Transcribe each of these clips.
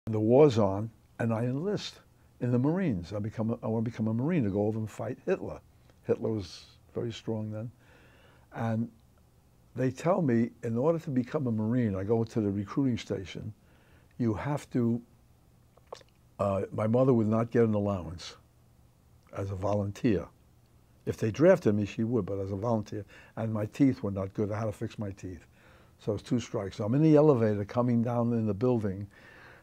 The war's on, and I enlist in the Marines. I want to become a Marine to go over and fight Hitler. Hitler was very strong then. And they tell me, in order to become a Marine, I go to the recruiting station, you have to, my mother would not get an allowance as a volunteer. If they drafted me, she would, but as a volunteer. And my teeth were not good. I had to fix my teeth. So it was 2 strikes. So I'm in the elevator coming down in the building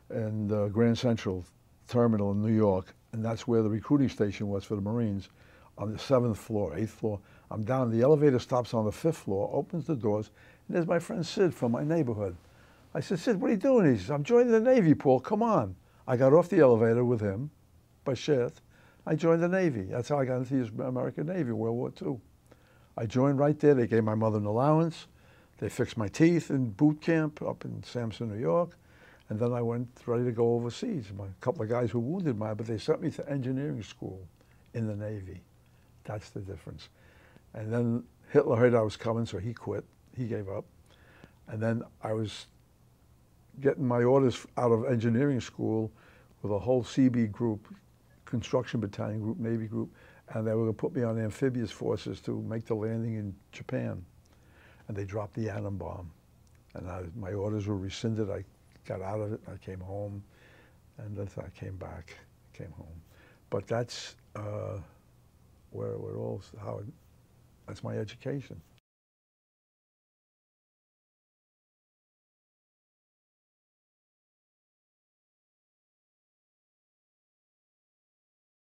in the Grand Central Terminal in New York, and that's where the recruiting station was for the Marines, on the 7th floor, 8th floor. I'm down, the elevator stops on the 5th floor, opens the doors, and there's my friend Sid from my neighborhood. I said, Sid, what are you doing? He says, I'm joining the Navy, Paul, come on. I got off the elevator with him by shift. I joined the Navy. That's how I got into the American Navy, World War II. I joined right there. They gave my mother an allowance. They fixed my teeth in boot camp up in Sampson, New York. And then I went ready to go overseas. A couple of guys were wounded, but they sent me to engineering school in the Navy. That's the difference. And then Hitler heard I was coming, so he quit. He gave up. And then I was getting my orders out of engineering school with a whole CB group, construction battalion group, Navy group, and they were going to put me on amphibious forces to make the landing in Japan. And they dropped the atom bomb. And my orders were rescinded. I got out of it, I came home, and then I came back, came home. But that's where we're all, that's my education.